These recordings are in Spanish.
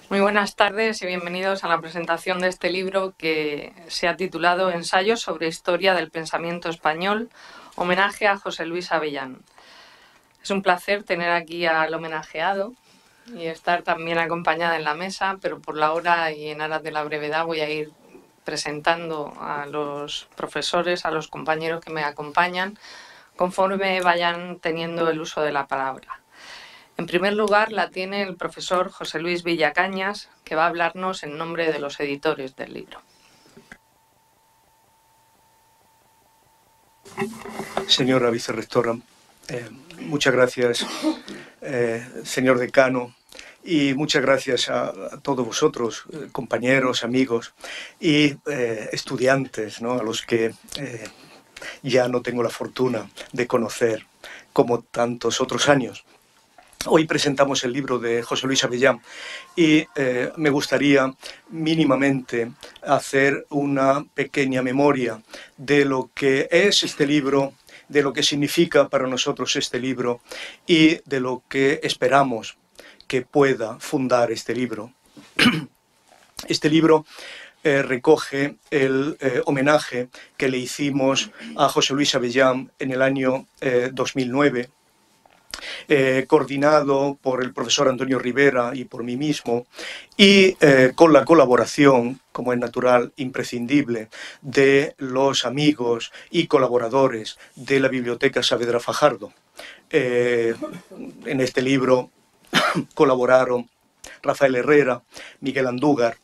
Muy buenas tardes y bienvenidos a la presentación de este libro que se ha titulado Ensayos sobre Historia del Pensamiento Español, homenaje a José Luis Avellán. Es un placer tener aquí al homenajeado y estar también acompañada en la mesa, pero por la hora y en aras de la brevedad voy a ir presentando a los profesores, a los compañeros que me acompañan, conforme vayan teniendo el uso de la palabra. En primer lugar la tiene el profesor José Luis Villacañas, que va a hablarnos en nombre de los editores del libro. Señora vicerrectora, muchas gracias, señor decano, y muchas gracias a todos vosotros, compañeros, amigos y estudiantes, ¿no?, a los que ya no tengo la fortuna de conocer como tantos otros años. Hoy presentamos el libro de José Luis Avellán y me gustaría mínimamente hacer una pequeña memoria de lo que es este libro, de lo que significa para nosotros este libro y de lo que esperamos que pueda fundar este libro. Este libro recoge el homenaje que le hicimos a José Luis Avellán en el año 2009, coordinado por el profesor Antonio Rivera y por mí mismo, y con la colaboración, como es natural, imprescindible, de los amigos y colaboradores de la Biblioteca Saavedra Fajardo. En este libro colaboraron Rafael Herrera, Miguel Andújar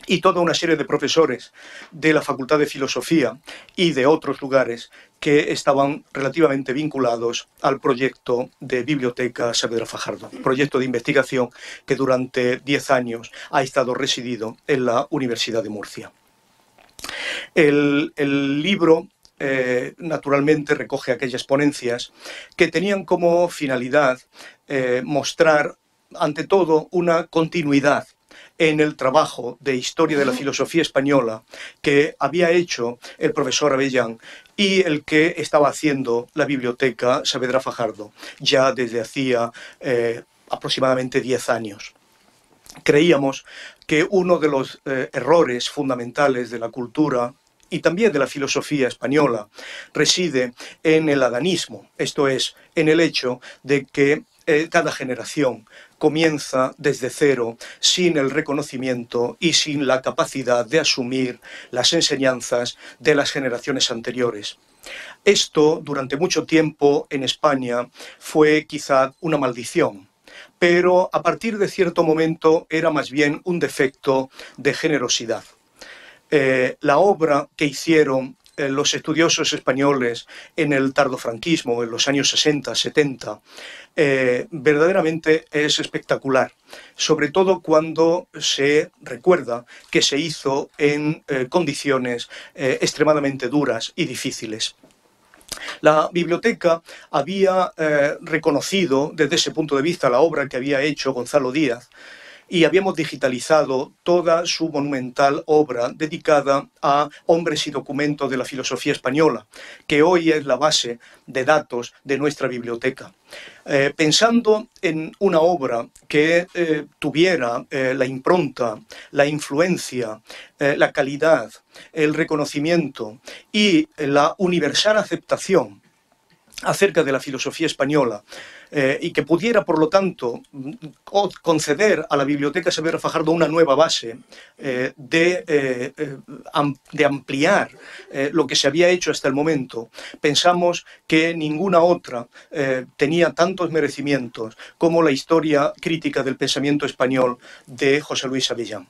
y toda una serie de profesores de la Facultad de Filosofía y de otros lugares que estaban relativamente vinculados al proyecto de Biblioteca Saavedra Fajardo, proyecto de investigación que durante 10 años ha estado residido en la Universidad de Murcia. El libro naturalmente recoge aquellas ponencias que tenían como finalidad mostrar, ante todo, una continuidad en el trabajo de historia de la filosofía española que había hecho el profesor Avellán y el que estaba haciendo la Biblioteca Saavedra Fajardo ya desde hacía aproximadamente 10 años. Creíamos que uno de los errores fundamentales de la cultura y también de la filosofía española reside en el adanismo, esto es, en el hecho de que cada generación comienza desde cero, sin el reconocimiento y sin la capacidad de asumir las enseñanzas de las generaciones anteriores. Esto, durante mucho tiempo en España, fue quizá una maldición, pero a partir de cierto momento era más bien un defecto de generosidad. La obra que hicieron los estudiosos españoles en el tardofranquismo, en los años 60, 70, verdaderamente es espectacular, sobre todo cuando se recuerda que se hizo en condiciones extremadamente duras y difíciles. La biblioteca había reconocido desde ese punto de vista la obra que había hecho Gonzalo Díaz, y habíamos digitalizado toda su monumental obra dedicada a hombres y documentos de la filosofía española, que hoy es la base de datos de nuestra biblioteca. Pensando en una obra que tuviera la impronta, la influencia, la calidad, el reconocimiento y la universal aceptación acerca de la filosofía española, y que pudiera, por lo tanto, conceder a la Biblioteca Saavedra Fajardo una nueva base de ampliar lo que se había hecho hasta el momento, pensamos que ninguna otra tenía tantos merecimientos como la historia crítica del pensamiento español de José Luis Avellán.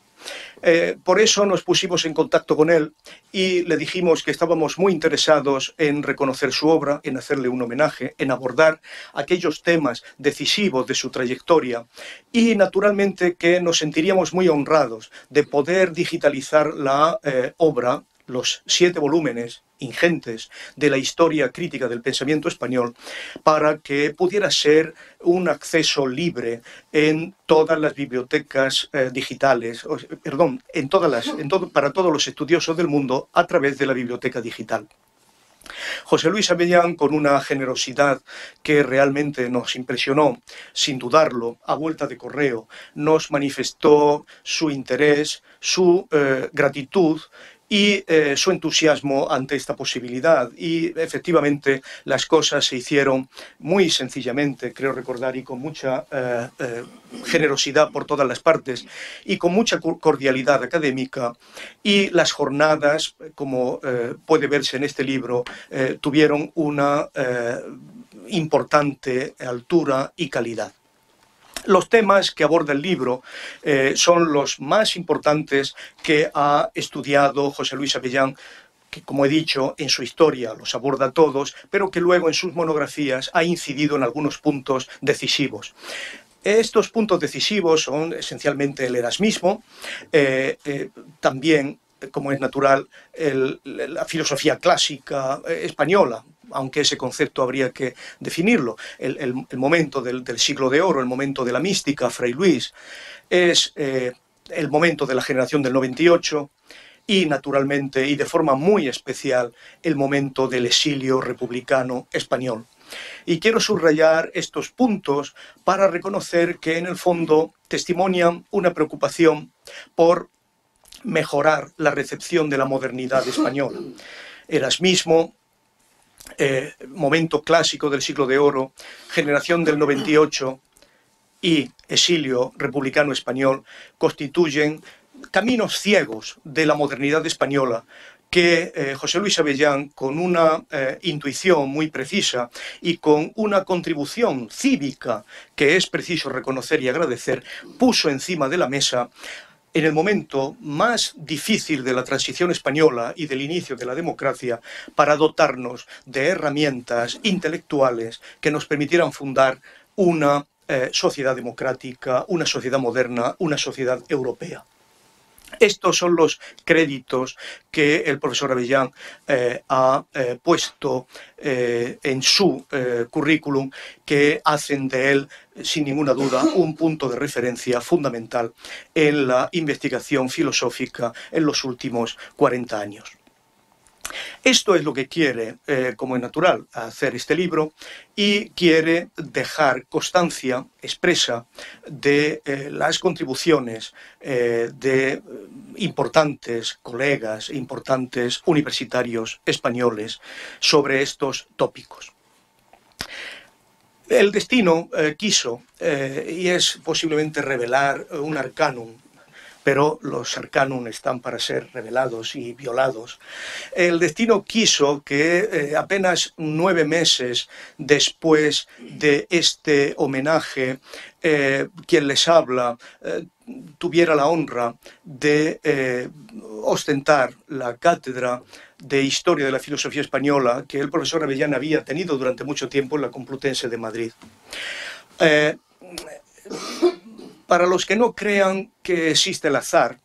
Por eso nos pusimos en contacto con él y le dijimos que estábamos muy interesados en reconocer su obra, en hacerle un homenaje, en abordar aquellos temas decisivos de su trayectoria y naturalmente que nos sentiríamos muy honrados de poder digitalizar la obra, los 7 volúmenes ingentes de la historia crítica del pensamiento español, para que pudiera ser un acceso libre en todas las bibliotecas digitales, para todos los estudiosos del mundo a través de la biblioteca digital. José Luis Avellán, con una generosidad que realmente nos impresionó, sin dudarlo, a vuelta de correo, nos manifestó su interés, su gratitud y su entusiasmo ante esta posibilidad. Y efectivamente las cosas se hicieron muy sencillamente, creo recordar, y con mucha generosidad por todas las partes y con mucha cordialidad académica, y las jornadas, como puede verse en este libro, tuvieron una importante altura y calidad. Los temas que aborda el libro son los más importantes que ha estudiado José Luis Avellán, que, como he dicho, en su historia los aborda todos, pero que luego en sus monografías ha incidido en algunos puntos decisivos. Estos puntos decisivos son esencialmente el erasmismo, también, como es natural, la filosofía clásica española, aunque ese concepto habría que definirlo. El momento del siglo de oro, el momento de la mística, Fray Luis, es el momento de la generación del 98 y, naturalmente, y de forma muy especial, el momento del exilio republicano español. Y quiero subrayar estos puntos para reconocer que, en el fondo, testimonian una preocupación por mejorar la recepción de la modernidad española. Erasmismo, momento clásico del siglo de oro, generación del 98 y exilio republicano español constituyen caminos ciegos de la modernidad española que José Luis Avellán, con una intuición muy precisa y con una contribución cívica que es preciso reconocer y agradecer, puso encima de la mesa en el momento más difícil de la transición española y del inicio de la democracia, para dotarnos de herramientas intelectuales que nos permitieran fundar una sociedad democrática, una sociedad moderna, una sociedad europea. Estos son los créditos que el profesor Avellán ha puesto en su currículum, que hacen de él, sin ninguna duda, un punto de referencia fundamental en la investigación filosófica en los últimos 40 años. Esto es lo que quiere, como es natural, hacer este libro, y quiere dejar constancia expresa de las contribuciones de importantes colegas, importantes universitarios españoles sobre estos tópicos. El destino quiso, y es posiblemente revelar un arcanum, pero los arcanum están para ser revelados y violados. El destino quiso que apenas 9 meses después de este homenaje, quien les habla tuviera la honra de ostentar la cátedra de Historia de la Filosofía Española que el profesor Avellán había tenido durante mucho tiempo en la Complutense de Madrid. Para los que no crean que existe el azar,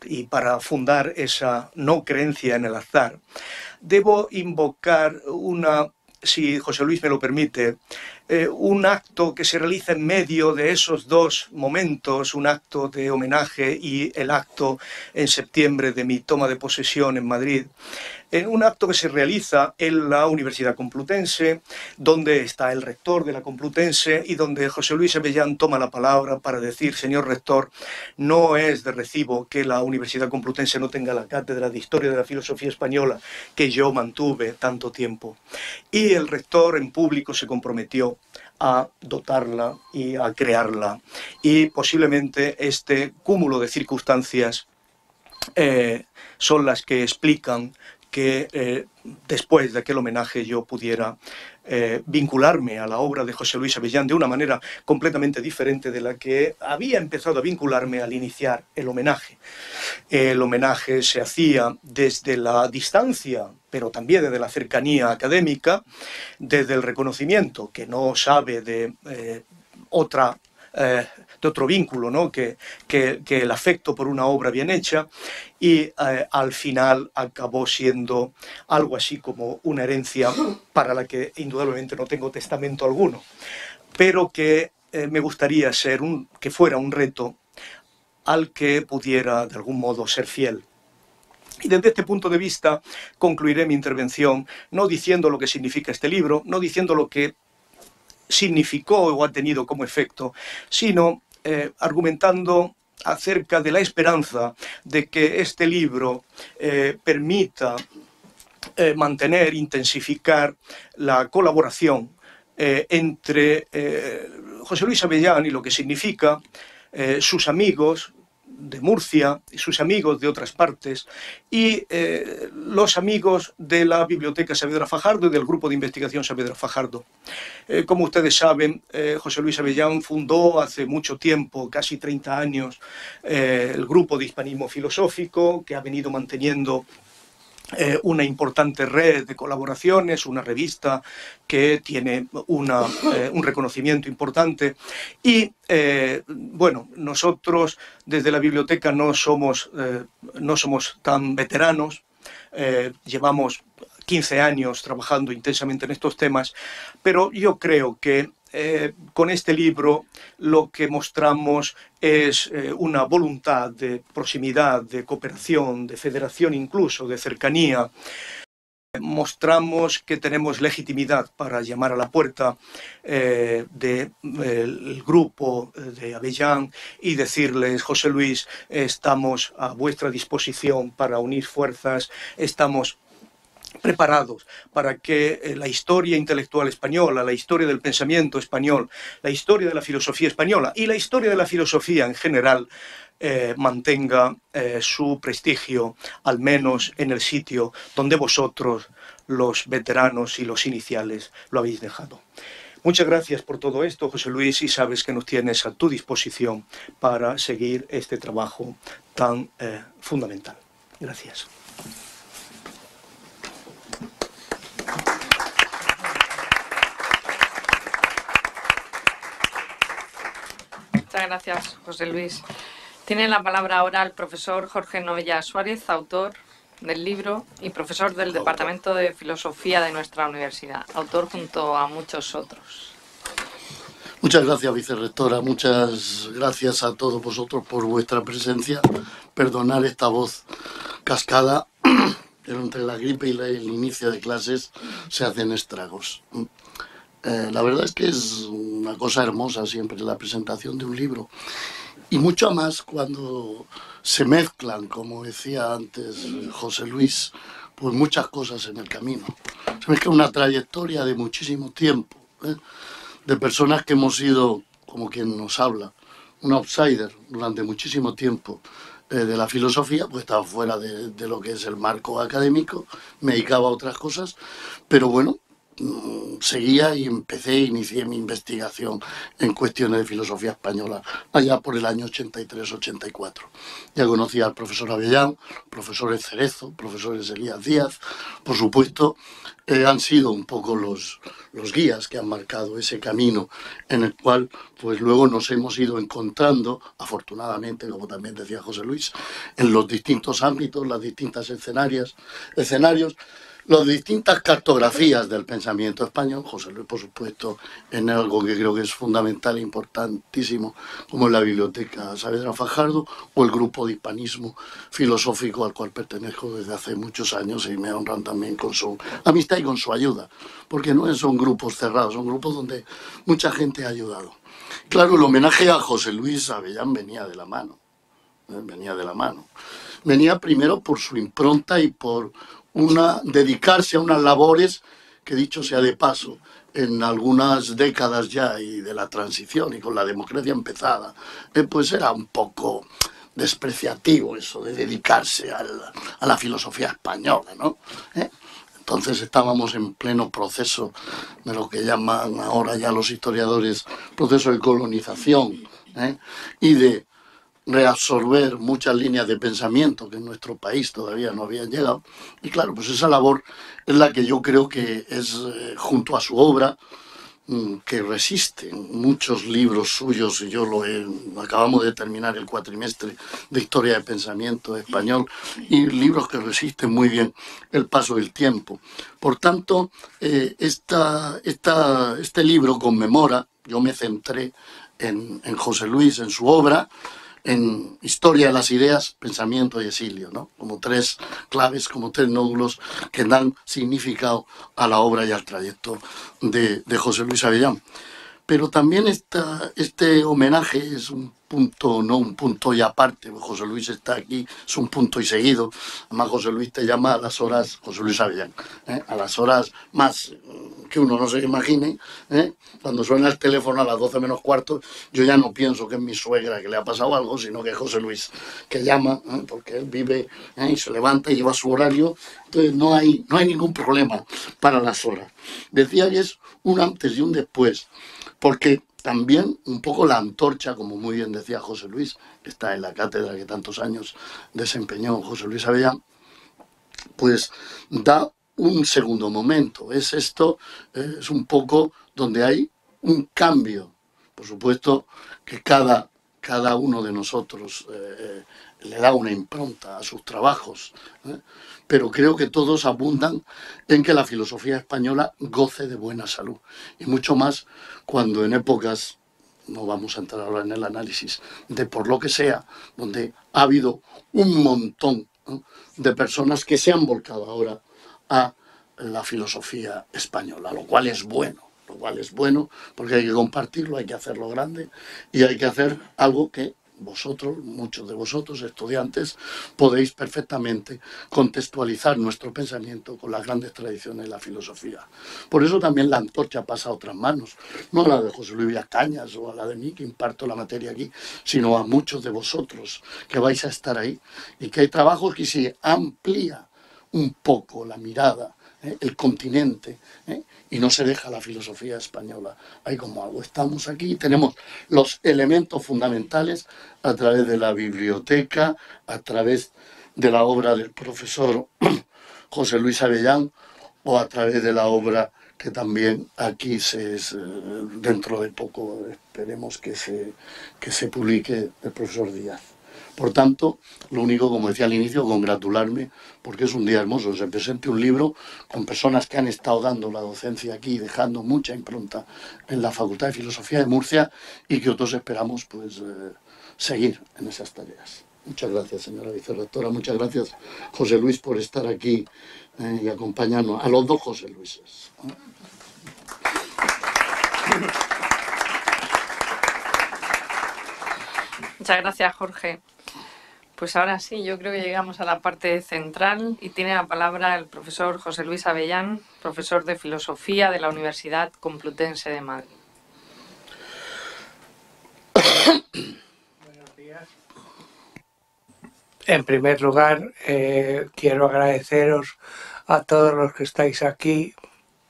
y para fundar esa no creencia en el azar, debo invocar si José Luis me lo permite, un acto que se realiza en medio de esos dos momentos, un acto de homenaje y el acto en septiembre de mi toma de posesión en Madrid. En un acto que se realiza en la Universidad Complutense, donde está el rector de la Complutense y donde José Luis Avellán toma la palabra para decir: señor rector, no es de recibo que la Universidad Complutense no tenga la cátedra de Historia de la Filosofía Española que yo mantuve tanto tiempo. Y el rector en público se comprometió a dotarla y a crearla. Y posiblemente este cúmulo de circunstancias son las que explican que después de aquel homenaje yo pudiera vincularme a la obra de José Luis Avellán de una manera completamente diferente de la que había empezado a vincularme al iniciar el homenaje. El homenaje se hacía desde la distancia, pero también desde la cercanía académica, desde el reconocimiento, que no sabe de otro vínculo, ¿no? que el afecto por una obra bien hecha, y al final acabó siendo algo así como una herencia para la que indudablemente no tengo testamento alguno, pero que me gustaría que fuera un reto al que pudiera de algún modo ser fiel. Y desde este punto de vista concluiré mi intervención no diciendo lo que significa este libro, no diciendo lo que significó o ha tenido como efecto, sino argumentando acerca de la esperanza de que este libro permita mantener, intensificar la colaboración entre José Luis Avellán y lo que significa sus amigos de Murcia, sus amigos de otras partes y los amigos de la Biblioteca Saavedra Fajardo y del Grupo de Investigación Saavedra Fajardo. Como ustedes saben, José Luis Avellán fundó hace mucho tiempo, casi 30 años, el Grupo de Hispanismo Filosófico, que ha venido manteniendo una importante red de colaboraciones, una revista que tiene un reconocimiento importante y bueno, nosotros desde la biblioteca no somos tan veteranos, llevamos 15 años trabajando intensamente en estos temas, pero yo creo que con este libro lo que mostramos es una voluntad de proximidad, de cooperación, de federación incluso, de cercanía. Mostramos que tenemos legitimidad para llamar a la puerta del grupo de Avellán y decirles: José Luis, estamos a vuestra disposición para unir fuerzas, estamos preparados para que la historia intelectual española, la historia del pensamiento español, la historia de la filosofía española y la historia de la filosofía en general mantenga su prestigio, al menos en el sitio donde vosotros, los veteranos y los iniciales, lo habéis dejado. Muchas gracias por todo esto, José Luis, y sabes que nos tienes a tu disposición para seguir este trabajo tan fundamental. Gracias. Muchas gracias, José Luis. Tiene la palabra ahora el profesor Jorge Novella Suárez, autor del libro y profesor del Departamento de Filosofía de nuestra universidad, autor junto a muchos otros. Muchas gracias, vicerrectora. Muchas gracias a todos vosotros por vuestra presencia. Perdonad esta voz cascada, pero entre la gripe y el inicio de clases se hacen estragos. La verdad es que es una cosa hermosa siempre la presentación de un libro. Y mucho más cuando se mezclan, como decía antes José Luis, pues muchas cosas en el camino. Se mezcla una trayectoria de muchísimo tiempo, de personas que hemos sido, como quien nos habla, un outsider durante muchísimo tiempo de la filosofía, pues estaba fuera de lo que es el marco académico, me dedicaba a otras cosas, pero bueno, seguía y inicié mi investigación en cuestiones de filosofía española allá por el año 83-84. Ya conocía al profesor Avellán, profesores Cerezo, profesores Elías Díaz, por supuesto, han sido un poco los guías que han marcado ese camino en el cual pues luego nos hemos ido encontrando, afortunadamente, como también decía José Luis, en los distintos ámbitos, las distintas escenarios, las distintas cartografías del pensamiento español. José Luis, por supuesto, en algo que creo que es fundamental e importantísimo, como la Biblioteca Saavedra Fajardo o el Grupo de Hispanismo Filosófico al cual pertenezco desde hace muchos años, y me honran también con su amistad y con su ayuda, porque no son grupos cerrados, son grupos donde mucha gente ha ayudado. Claro, el homenaje a José Luis Avellán venía de la mano, venía primero por su impronta y por dedicarse a unas labores que, dicho sea de paso, en algunas décadas ya y de la transición y con la democracia empezada, pues era un poco despreciativo eso de dedicarse a la filosofía española, ¿no? Entonces estábamos en pleno proceso de lo que llaman ahora ya los historiadores proceso de colonización, y de reabsorber muchas líneas de pensamiento que en nuestro país todavía no habían llegado. Y claro, pues esa labor es la que yo creo que es, junto a su obra, que resiste muchos libros suyos, y acabamos de terminar el cuatrimestre de Historia de Pensamiento Español, y libros que resisten muy bien el paso del tiempo. Por tanto, este libro conmemora, yo me centré en José Luis, en su obra, en Historia de las Ideas, Pensamiento y Exilio, ¿no? Como tres claves, como tres nódulos que dan significado a la obra y al trayecto de José Luis Avellán. Pero también este homenaje es un punto, no un punto y aparte, José Luis está aquí, es un punto y seguido. Además, José Luis te llama a las horas, José Luis Avellán, a las horas más que uno no se imagine. Cuando suena el teléfono a las 12 menos cuarto, yo ya no pienso que es mi suegra que le ha pasado algo, sino que es José Luis que llama, porque él vive y se levanta y lleva su horario. Entonces no hay ningún problema para las horas. Decía que es un antes y un después, porque también un poco la antorcha, como muy bien decía José Luis, que está en la cátedra que tantos años desempeñó José Luis Avellán, pues da un segundo momento. Es esto, es un poco donde hay un cambio. Por supuesto que cada uno de nosotros le da una impronta a sus trabajos, pero creo que todos abundan en que la filosofía española goce de buena salud, y mucho más cuando en épocas, no vamos a entrar ahora en el análisis, de por lo que sea, donde ha habido un montón, ¿no?, de personas que se han volcado ahora a la filosofía española, lo cual es bueno. Lo cual es bueno porque hay que compartirlo, hay que hacerlo grande y hay que hacer algo que vosotros, muchos de vosotros, estudiantes, podéis perfectamente contextualizar nuestro pensamiento con las grandes tradiciones de la filosofía. Por eso también la antorcha pasa a otras manos, no a la de José Luis Cañas o a la de mí, que imparto la materia aquí, sino a muchos de vosotros que vais a estar ahí, y que hay trabajos que se amplía un poco la mirada, el continente, y no se deja la filosofía española ahí como algo. Estamos aquí, tenemos los elementos fundamentales a través de la biblioteca, a través de la obra del profesor José Luis Avellán, o a través de la obra que también aquí dentro de poco esperemos que se publique, del profesor Díaz. Por tanto, lo único, como decía al inicio, congratularme, porque es un día hermoso. Se presente un libro con personas que han estado dando la docencia aquí, dejando mucha impronta en la Facultad de Filosofía de Murcia, y que otros esperamos pues seguir en esas tareas. Muchas gracias, señora vicerrectora. Muchas gracias, José Luis, por estar aquí y acompañarnos. A los dos José Luises. Muchas gracias, Jorge. Pues ahora sí, yo creo que llegamos a la parte central y tiene la palabra el profesor José Luis Avellán, profesor de Filosofía de la Universidad Complutense de Madrid. Buenos días. En primer lugar, quiero agradeceros a todos los que estáis aquí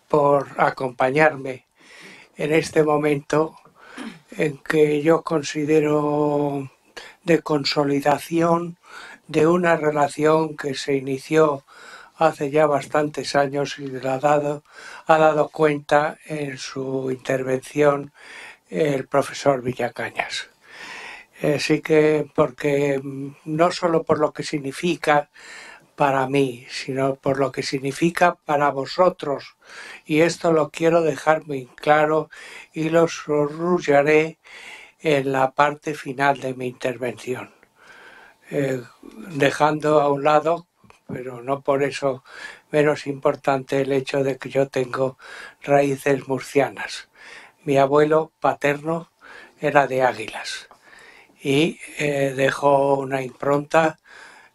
por acompañarme en este momento en que yo considero de consolidación de una relación que se inició hace ya bastantes años y ha dado cuenta en su intervención el profesor Villacañas. Sí que porque no solo por lo que significa para mí, sino por lo que significa para vosotros. Y esto lo quiero dejar muy claro y lo subrayaré en la parte final de mi intervención, dejando a un lado, pero no por eso menos importante, el hecho de que yo tengo raíces murcianas. Mi abuelo paterno era de Águilas y dejó una impronta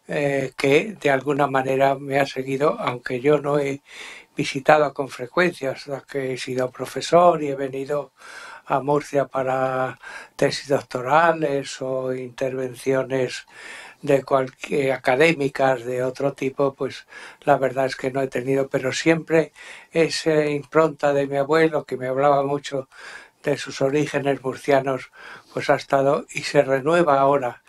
que de alguna manera me ha seguido, aunque yo no he visitado con frecuencia, hasta que he sido profesor y he venido a Murcia para tesis doctorales o intervenciones de académicas de otro tipo, pues la verdad es que no he tenido, pero siempre esa impronta de mi abuelo, que me hablaba mucho de sus orígenes murcianos, pues ha estado y se renueva ahora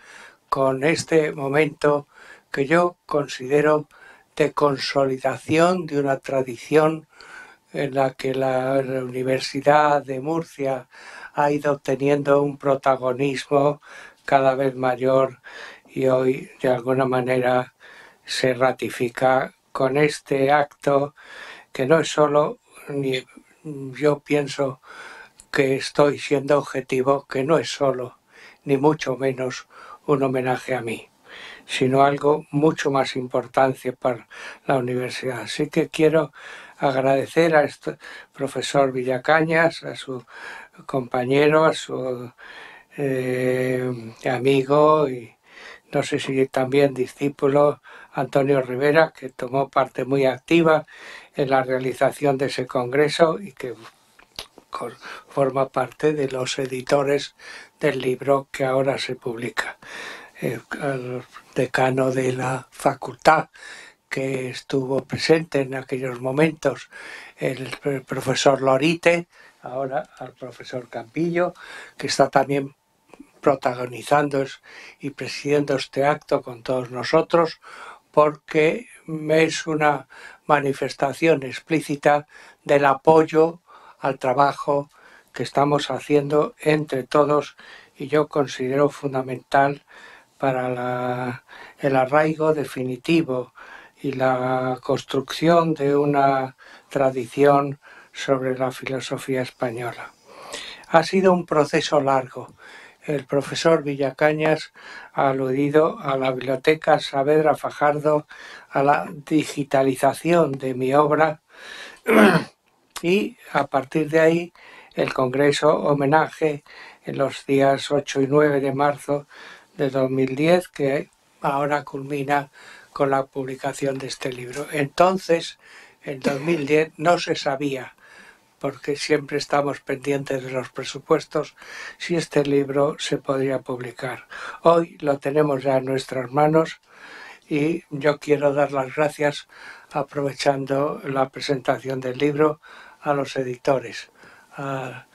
con este momento que yo considero de consolidación de una tradición en la que la Universidad de Murcia ha ido teniendo un protagonismo cada vez mayor, y hoy de alguna manera se ratifica con este acto que no es solo, ni yo pienso que estoy siendo objetivo, que no es solo ni mucho menos un homenaje a mí, sino algo mucho más importante para la universidad. Así que quiero agradecer a este profesor Villacañas, a su compañero, a su amigo y no sé si también discípulo Antonio Rivera, que tomó parte muy activa en la realización de ese congreso y que forma parte de los editores del libro que ahora se publica. El decano de la facultad que estuvo presente en aquellos momentos, el profesor Lorite, ahora al profesor Campillo, que está también protagonizando y presidiendo este acto con todos nosotros, porque es una manifestación explícita del apoyo al trabajo que estamos haciendo entre todos y yo considero fundamental para el arraigo definitivo y la construcción de una tradición sobre la filosofía española. Ha sido un proceso largo. El profesor Villacañas ha aludido a la Biblioteca Saavedra Fajardo, a la digitalización de mi obra y a partir de ahí el Congreso Homenaje en los días 8 y 9 de marzo de 2010, que ahora culmina con la publicación de este libro. Entonces, en 2010 no se sabía, porque siempre estamos pendientes de los presupuestos, si este libro se podría publicar. Hoy lo tenemos ya en nuestras manos y yo quiero dar las gracias, aprovechando la presentación del libro, a los editores, a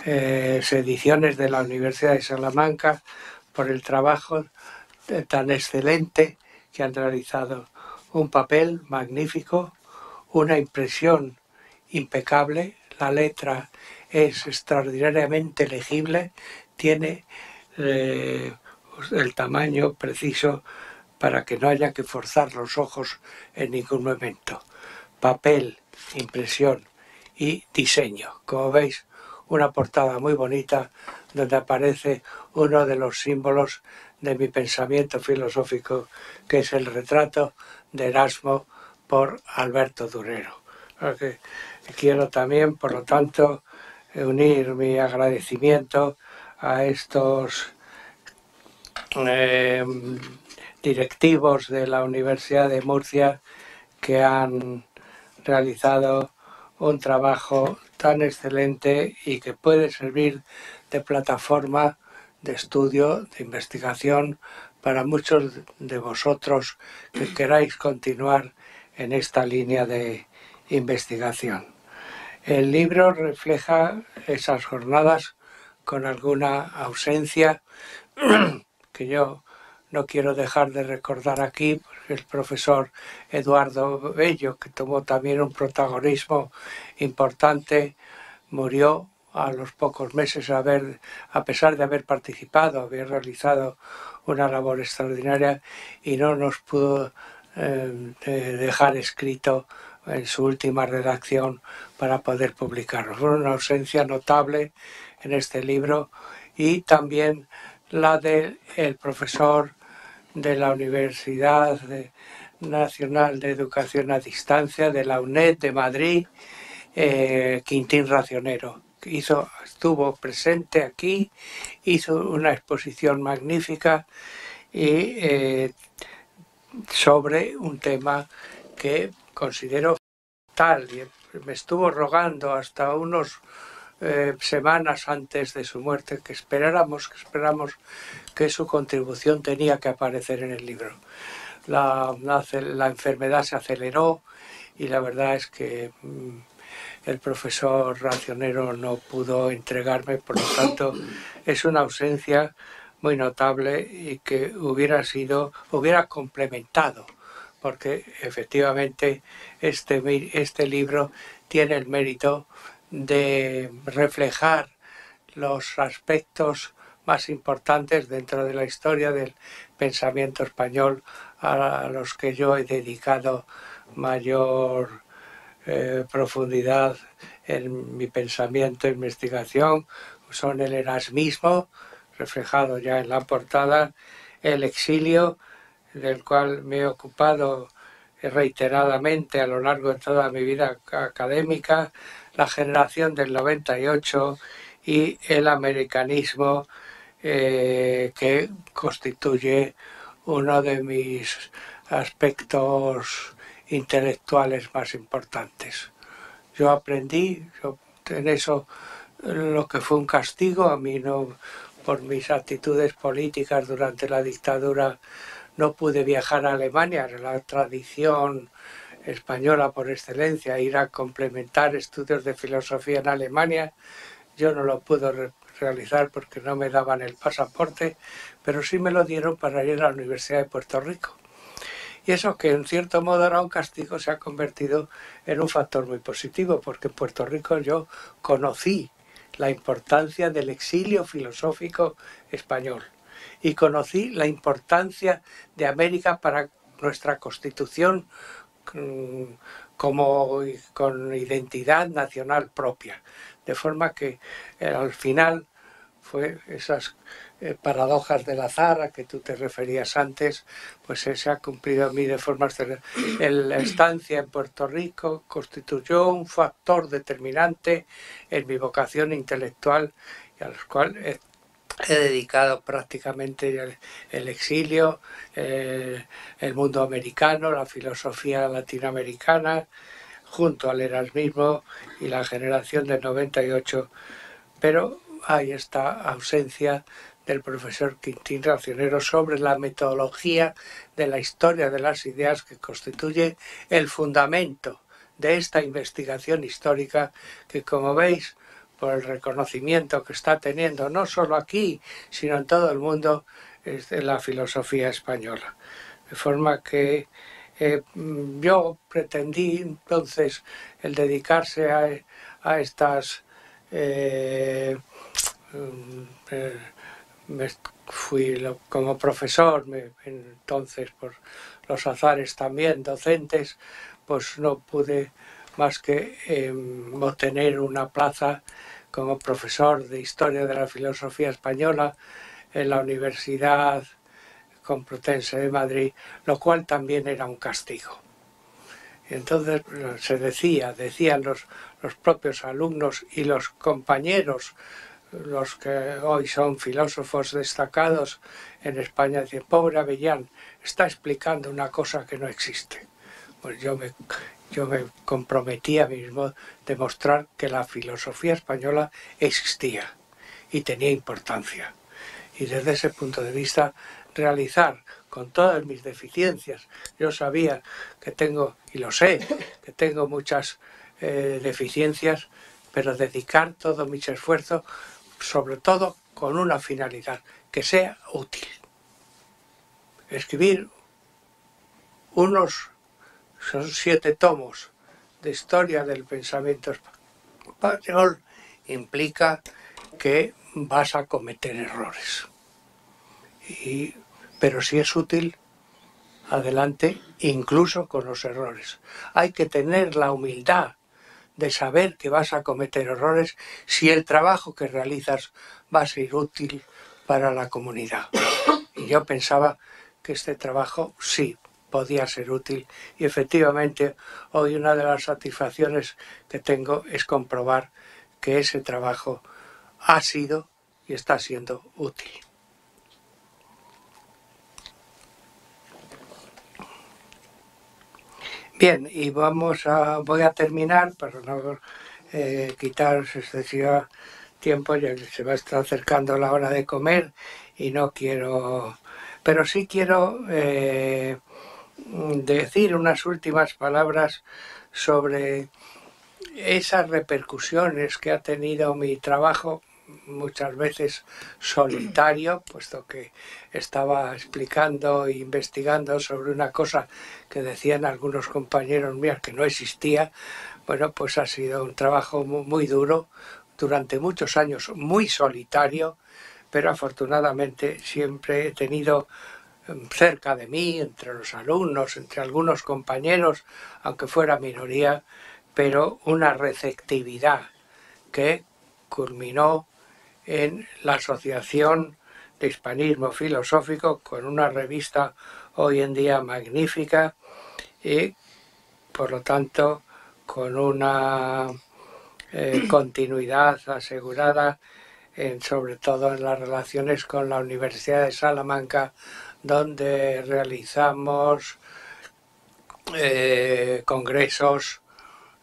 Ediciones de la Universidad de Salamanca, por el trabajo tan excelente que han realizado. Un papel magnífico, una impresión impecable, la letra es extraordinariamente legible, tiene el tamaño preciso para que no haya que forzar los ojos en ningún momento. Papel, impresión y diseño. Como veis, una portada muy bonita donde aparece uno de los símbolos de mi pensamiento filosófico, que es el retrato de Erasmo por Alberto Durero. Quiero también, por lo tanto, unir mi agradecimiento a estos directivos de la Universidad de Murcia que han realizado un trabajo tan excelente y que puede servir de plataforma de estudio, de investigación para muchos de vosotros que queráis continuar en esta línea de investigación. El libro refleja esas jornadas con alguna ausencia que yo no quiero dejar de recordar aquí, porque el profesor Eduardo Bello, que tomó también un protagonismo importante, murió a los pocos meses, a pesar de haber participado, haber realizado una labor extraordinaria y no nos pudo dejar escrito en su última redacción para poder publicarlo. Fue una ausencia notable en este libro, y también la del profesor de la Universidad Nacional de Educación a Distancia, de la UNED de Madrid, Quintín Racionero, que estuvo presente aquí, hizo una exposición magnífica y sobre un tema que considero tal, y me estuvo rogando hasta unos semanas antes de su muerte que esperamos que su contribución tenía que aparecer en el libro. La enfermedad se aceleró y la verdad es que el profesor Racionero no pudo entregarme, por lo tanto es una ausencia muy notable y que hubiera complementado, porque efectivamente este libro tiene el mérito de reflejar los aspectos más importantes dentro de la historia del pensamiento español, a los que yo he dedicado mayor profundidad en mi pensamiento e investigación. Son el erasmismo, reflejado ya en la portada, el exilio, del cual me he ocupado reiteradamente a lo largo de toda mi vida académica, la generación del 98 y el americanismo, que constituye uno de mis aspectos intelectuales más importantes. Yo aprendí en eso lo que fue un castigo. A mí no, por mis actitudes políticas durante la dictadura, no pude viajar a Alemania, era la tradición española por excelencia, ir a complementar estudios de filosofía en Alemania. Yo no lo pude realizar porque no me daban el pasaporte, pero sí me lo dieron para ir a la Universidad de Puerto Rico. Y eso, que en cierto modo era un castigo, se ha convertido en un factor muy positivo, porque en Puerto Rico yo conocí la importancia del exilio filosófico español y conocí la importancia de América para nuestra Constitución como con identidad nacional propia. De forma que al final fue esas paradojas del azar a que tú te referías antes, pues se ha cumplido a mí de forma excelente. La estancia en Puerto Rico constituyó un factor determinante en mi vocación intelectual, y a los cuales he dedicado prácticamente el exilio, el mundo americano, la filosofía latinoamericana, junto al erasmismo y la generación del 98, pero hay esta ausencia del profesor Quintín Racionero sobre la metodología de la historia de las ideas, que constituye el fundamento de esta investigación histórica que, como veis, por el reconocimiento que está teniendo no solo aquí, sino en todo el mundo, es de la filosofía española. De forma que yo pretendí entonces el dedicarse a estas... como profesor, entonces por los azares también docentes, pues no pude más que obtener una plaza como profesor de Historia de la Filosofía Española en la Universidad Complutense de Madrid, lo cual también era un castigo. Y entonces se decían los propios alumnos y los compañeros, los que hoy son filósofos destacados en España, decían: pobre Avellán, está explicando una cosa que no existe. Pues yo me comprometí a mí mismo a demostrar que la filosofía española existía y tenía importancia. Y desde ese punto de vista, realizar con todas mis deficiencias, yo sabía que tengo, y lo sé, que tengo muchas deficiencias, pero dedicar todo mis esfuerzos, sobre todo con una finalidad, que sea útil. Escribir son 7 tomos de historia del pensamiento español implica que vas a cometer errores. Pero si es útil, adelante, incluso con los errores. Hay que tener la humildad de saber que vas a cometer errores si el trabajo que realizas va a ser útil para la comunidad. Y yo pensaba que este trabajo sí podía ser útil, y efectivamente hoy una de las satisfacciones que tengo es comprobar que ese trabajo ha sido y está siendo útil. Bien, y voy a terminar para no quitaros excesivo tiempo, ya que se va a estar acercando la hora de comer y no quiero... Pero sí quiero decir unas últimas palabras sobre esas repercusiones que ha tenido mi trabajo, muchas veces solitario, puesto que estaba explicando e investigando sobre una cosa que decían algunos compañeros míos que no existía. Bueno, pues ha sido un trabajo muy duro, durante muchos años muy solitario, pero afortunadamente siempre he tenido cerca de mí, entre los alumnos, entre algunos compañeros, aunque fuera minoría, pero una receptividad que culminó en la asociación de hispanismo filosófico, con una revista hoy en día magnífica y, por lo tanto, con una continuidad asegurada, sobre todo en las relaciones con la Universidad de Salamanca, donde realizamos congresos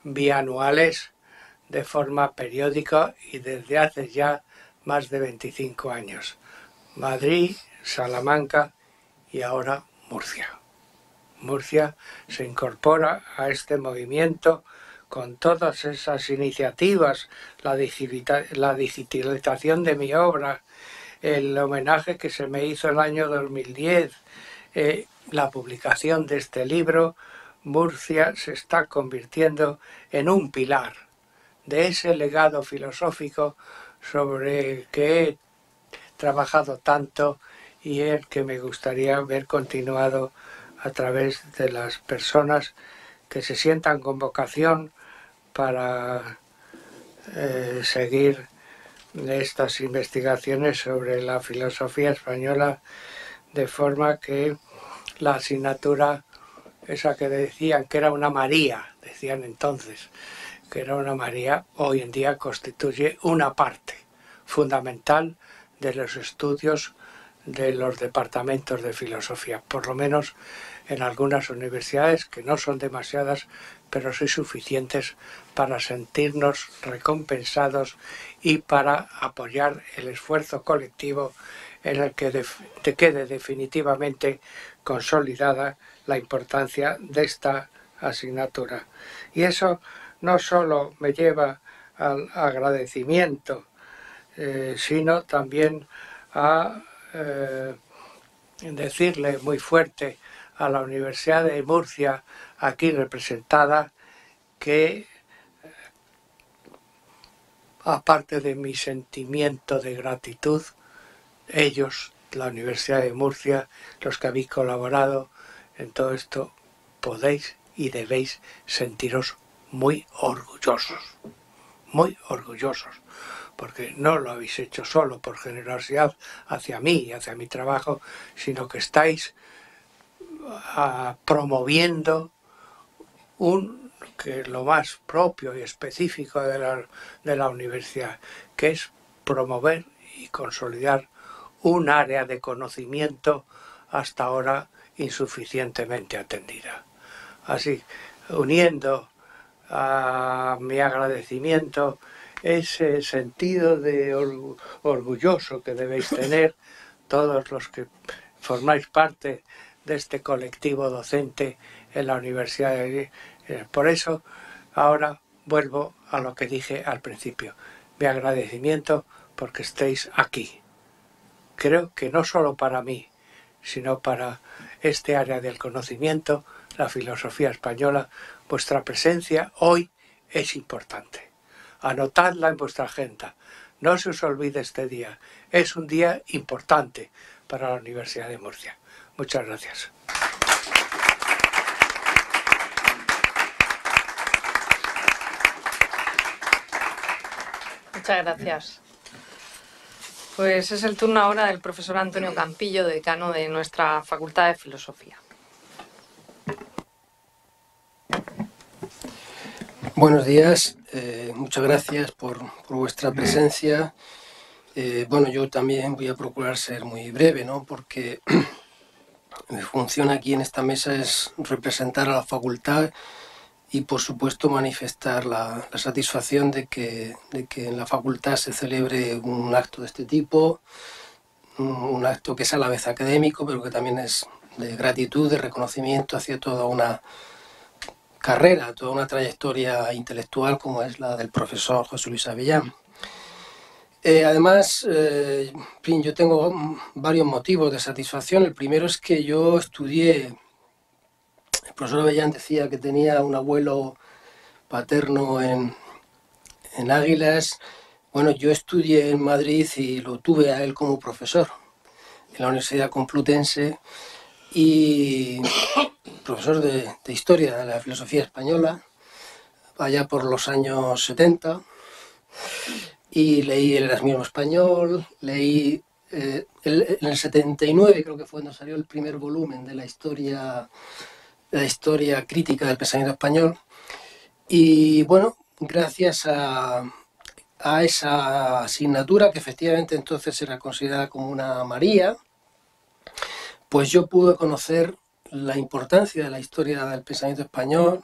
bianuales de forma periódica y desde hace ya más de 25 años. Madrid, Salamanca y ahora Murcia. Murcia se incorpora a este movimiento con todas esas iniciativas, la digitalización de mi obra, el homenaje que se me hizo el año 2010, la publicación de este libro. Murcia se está convirtiendo en un pilar de ese legado filosófico sobre el que he trabajado tanto y el que me gustaría ver continuado a través de las personas que se sientan con vocación para seguir estas investigaciones sobre la filosofía española, de forma que la asignatura, esa que decían que era una María, decían entonces que era una María, hoy en día constituye una parte fundamental de los estudios de los departamentos de filosofía, por lo menos en algunas universidades, que no son demasiadas, pero sí suficientes para sentirnos recompensados y para apoyar el esfuerzo colectivo en el que quede definitivamente consolidada la importancia de esta asignatura. Y eso no solo me lleva al agradecimiento, sino también a decirle muy fuerte a la Universidad de Murcia, aquí representada, que aparte de mi sentimiento de gratitud, ellos, la Universidad de Murcia, los que habéis colaborado en todo esto, podéis y debéis sentiros muy orgullosos, porque no lo habéis hecho solo por generosidad hacia mí y hacia mi trabajo, sino que estáis promoviendo que lo más propio y específico de la universidad, que es promover y consolidar un área de conocimiento hasta ahora insuficientemente atendida. Así, uniendo a mi agradecimiento ese sentido de orgulloso que debéis tener todos los que formáis parte de este colectivo docente en la Universidad de... Por eso, ahora vuelvo a lo que dije al principio. Mi agradecimiento porque estéis aquí. Creo que no solo para mí, sino para este área del conocimiento, la filosofía española, vuestra presencia hoy es importante. Anotadla en vuestra agenda. No se os olvide este día. Es un día importante para la Universidad de Murcia. Muchas gracias. Muchas gracias. Pues es el turno ahora del profesor Antonio Campillo, decano de nuestra Facultad de Filosofía. Buenos días, muchas gracias por vuestra presencia. Bueno, yo también voy a procurar ser muy breve, ¿no? Porque mi función aquí en esta mesa es representar a la facultad y, por supuesto, manifestar la satisfacción de que en la facultad se celebre un acto de este tipo, un acto que es a la vez académico, pero que también es de gratitud, de reconocimiento hacia toda una carrera, toda una trayectoria intelectual como es la del profesor José Luis Avellán. Además, yo tengo varios motivos de satisfacción. El primero es que yo estudié, el profesor Avellán decía que tenía un abuelo paterno en Águilas. Bueno, yo estudié en Madrid y lo tuve a él como profesor en la Universidad Complutense y profesor de Historia de la Filosofía Española, allá por los años 70, y leí el Erasmismo español, leí en el 79 creo que fue cuando salió el primer volumen de la historia crítica del pensamiento español. Y bueno, gracias a esa asignatura, que efectivamente entonces era considerada como una María, pues yo pude conocer la importancia de la historia del pensamiento español,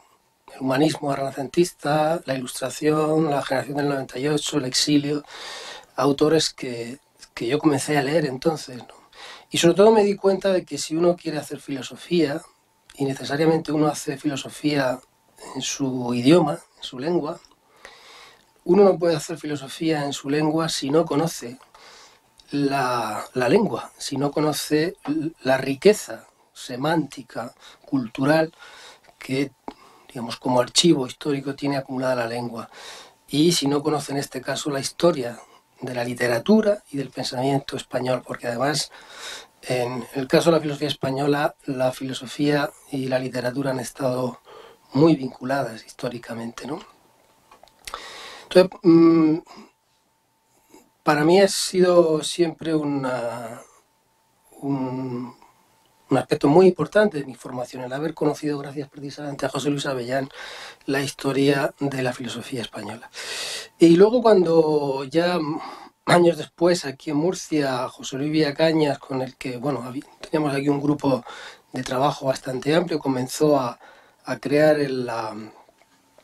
el humanismo renacentista, la Ilustración, la generación del 98, el exilio, autores que yo comencé a leer entonces, ¿no? Y sobre todo me di cuenta de que si uno quiere hacer filosofía, y necesariamente uno hace filosofía en su idioma, en su lengua, uno no puede hacer filosofía en su lengua si no conoce la lengua, si no conoce la riqueza semántica, cultural, que, digamos, como archivo histórico tiene acumulada la lengua. Y si no conoce en este caso la historia de la literatura y del pensamiento español, porque además en el caso de la filosofía española, la filosofía y la literatura han estado muy vinculadas históricamente, ¿no? Entonces, para mí ha sido siempre un aspecto muy importante de mi formación, el haber conocido, gracias precisamente a José Luis Avellán, la historia de la filosofía española. Y luego cuando ya años después, aquí en Murcia, José Luis Villacañas, con el que, bueno, teníamos aquí un grupo de trabajo bastante amplio, comenzó a crear la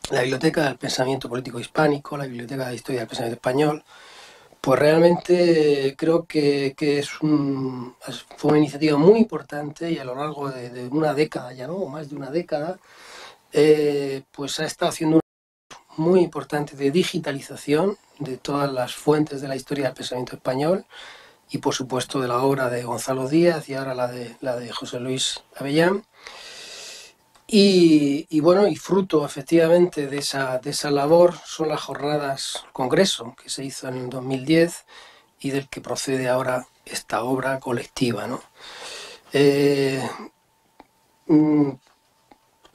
Biblioteca del Pensamiento Político Hispánico, la Biblioteca de Historia del Pensamiento Español. Pues realmente creo que fue una iniciativa muy importante, y a lo largo de una década, ya no, más de una década, pues ha estado haciendo muy importante de digitalización de todas las fuentes de la historia del pensamiento español, y por supuesto de la obra de Gonzalo Díaz y ahora la de José Luis Avellán. Y bueno, y fruto efectivamente de esa labor son las jornadas congreso que se hizo en el 2010 y del que procede ahora esta obra colectiva, ¿no?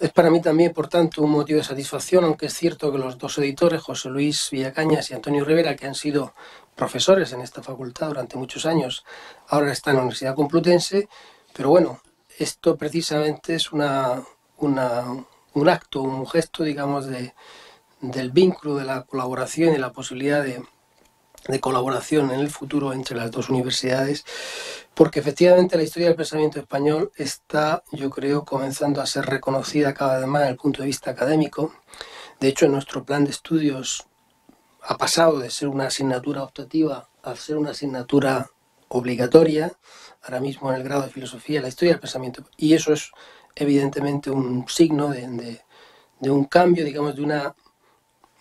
Es para mí también, por tanto, un motivo de satisfacción, aunque es cierto que los dos editores, José Luis Villacañas y Antonio Rivera, que han sido profesores en esta facultad durante muchos años, ahora están en la Universidad Complutense, pero bueno, esto precisamente es un acto, un gesto, digamos, del vínculo, de la colaboración y la posibilidad de colaboración en el futuro entre las dos universidades, porque efectivamente la historia del pensamiento español está, yo creo, comenzando a ser reconocida cada vez más desde el punto de vista académico. De hecho, en nuestro plan de estudios ha pasado de ser una asignatura optativa a ser una asignatura obligatoria, ahora mismo en el grado de filosofía, la historia del pensamiento, y eso es evidentemente un signo de un cambio, digamos, de una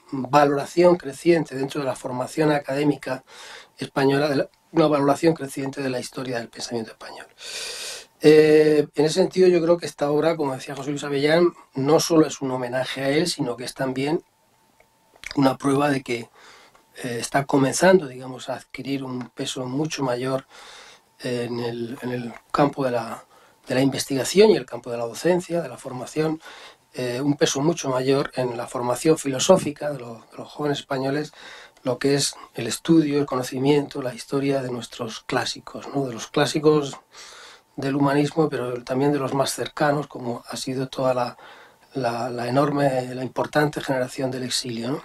valoración creciente dentro de la formación académica española, una valoración creciente de la historia del pensamiento español. En ese sentido, yo creo que esta obra, como decía José Luis Avellán, no solo es un homenaje a él, sino que es también una prueba de que está comenzando, digamos, a adquirir un peso mucho mayor en el campo de la investigación y el campo de la docencia, de la formación, un peso mucho mayor en la formación filosófica de los jóvenes españoles, lo que es el estudio, el conocimiento, la historia de nuestros clásicos, ¿no? De los clásicos del humanismo, pero también de los más cercanos, como ha sido toda la enorme, la importante generación del exilio, ¿no?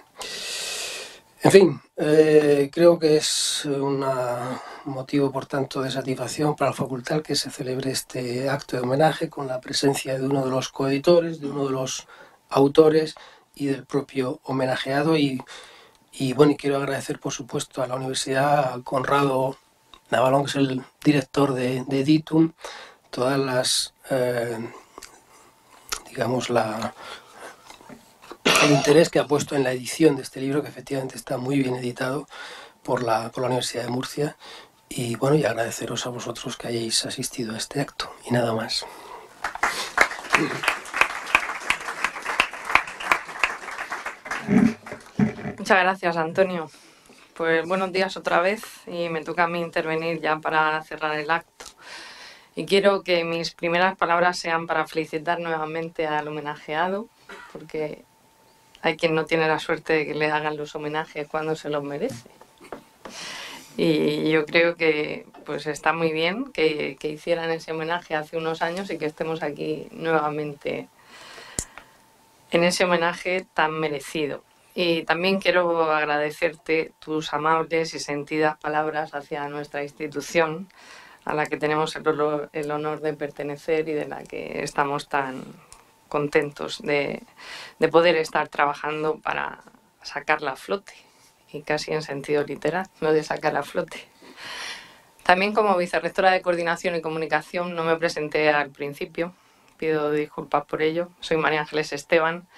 En fin, creo que es un motivo, por tanto, de satisfacción para la facultad que se celebre este acto de homenaje con la presencia de uno de los coeditores, de uno de los autores y del propio homenajeado. Y bueno, y quiero agradecer, por supuesto, a la Universidad, a Conrado Navalón, que es el director de Editum, todas las, digamos, el interés que ha puesto en la edición de este libro, que efectivamente está muy bien editado por la Universidad de Murcia. Y bueno, y agradeceros a vosotros que hayáis asistido a este acto. Y nada más. Muchas gracias, Antonio. Pues buenos días otra vez, y me toca a mí intervenir ya para cerrar el acto. Y quiero que mis primeras palabras sean para felicitar nuevamente al homenajeado, porque hay quien no tiene la suerte de que le hagan los homenajes cuando se los merece. Y yo creo que pues está muy bien que hicieran ese homenaje hace unos años y que estemos aquí nuevamente en ese homenaje tan merecido. Y también quiero agradecerte tus amables y sentidas palabras hacia nuestra institución, a la que tenemos el honor de pertenecer y de la que estamos tan contentos de poder estar trabajando para sacarla a flote, y casi en sentido literal, no de sacar a flote. También como vicerrectora de Coordinación y Comunicación no me presenté al principio, pido disculpas por ello. Soy María Ángeles Esteban,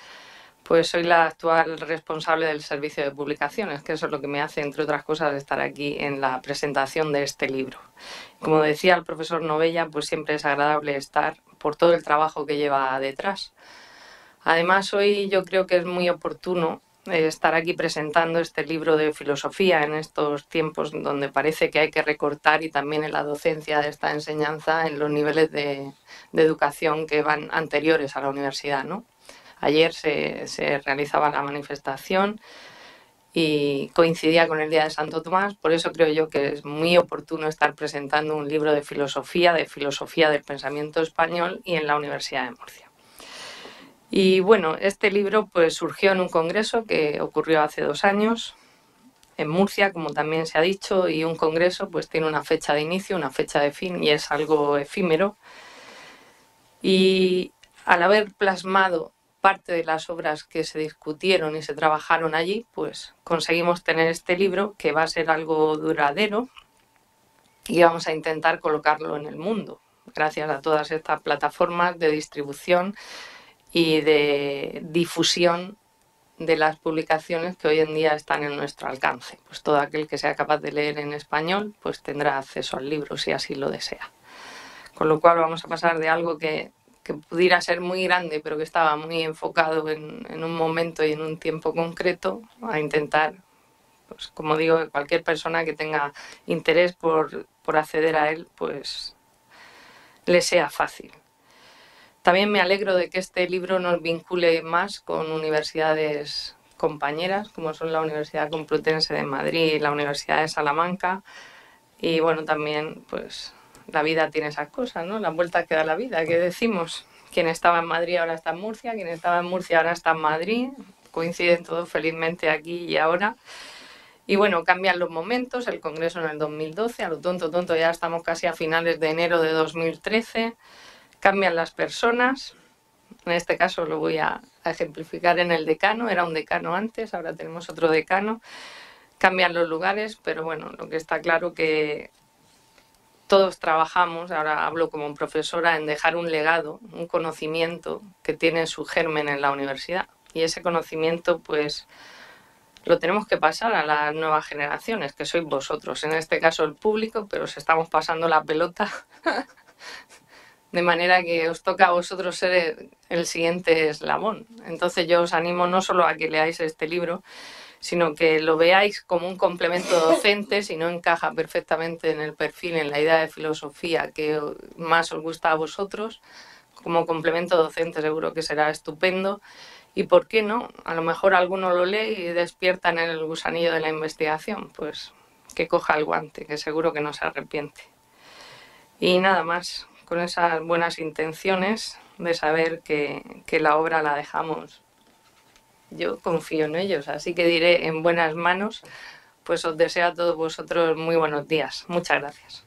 pues soy la actual responsable del servicio de publicaciones, que eso es lo que me hace, entre otras cosas, estar aquí en la presentación de este libro. Como decía el profesor Novella, pues siempre es agradable estar por todo el trabajo que lleva detrás. Además, hoy yo creo que es muy oportuno estar aquí presentando este libro de filosofía en estos tiempos donde parece que hay que recortar, y también en la docencia de esta enseñanza, en los niveles de educación que van anteriores a la universidad, ¿no? Ayer se realizaba la manifestación y coincidía con el Día de Santo Tomás, por eso creo yo que es muy oportuno estar presentando un libro de filosofía del pensamiento español, y en la Universidad de Murcia. Y bueno, este libro pues surgió en un congreso que ocurrió hace 2 años en Murcia, como también se ha dicho, y un congreso pues tiene una fecha de inicio, una fecha de fin, y es algo efímero. Y al haber plasmado parte de las obras que se discutieron y se trabajaron allí, pues conseguimos tener este libro que va a ser algo duradero y vamos a intentar colocarlo en el mundo, gracias a todas estas plataformas de distribución y de difusión de las publicaciones que hoy en día están en nuestro alcance. Pues todo aquel que sea capaz de leer en español pues tendrá acceso al libro si así lo desea. Con lo cual vamos a pasar de algo que pudiera ser muy grande pero que estaba muy enfocado en un momento y en un tiempo concreto, a intentar, pues como digo, que cualquier persona que tenga interés por acceder a él pues le sea fácil. También me alegro de que este libro nos vincule más con universidades compañeras, como son la Universidad Complutense de Madrid y la Universidad de Salamanca. Y bueno, también pues la vida tiene esas cosas, ¿no? Las vueltas que da la vida, ¿qué decimos? Quien estaba en Madrid ahora está en Murcia, quien estaba en Murcia ahora está en Madrid. Coinciden todos felizmente aquí y ahora. Y bueno, cambian los momentos, el congreso en el 2012, a lo tonto ya estamos casi a finales de enero de 2013. Cambian las personas, en este caso lo voy a ejemplificar en el decano, era un decano antes, ahora tenemos otro decano. Cambian los lugares, pero bueno, lo que está claro que todos trabajamos, ahora hablo como profesora, en dejar un legado, un conocimiento que tiene su germen en la universidad. Y ese conocimiento pues lo tenemos que pasar a las nuevas generaciones, que sois vosotros, en este caso el público, pero os estamos pasando la pelota de manera que os toca a vosotros ser el siguiente eslabón. Entonces yo os animo no solo a que leáis este libro, sino que lo veáis como un complemento docente, si no encaja perfectamente en el perfil, en la idea de filosofía que más os gusta a vosotros. Como complemento docente seguro que será estupendo. Y por qué no, a lo mejor alguno lo lee y despierta en el gusanillo de la investigación, pues que coja el guante, que seguro que no se arrepiente. Y nada más, con esas buenas intenciones de saber que la obra la dejamos, yo confío en ellos, así que diré en buenas manos, pues os deseo a todos vosotros muy buenos días. Muchas gracias.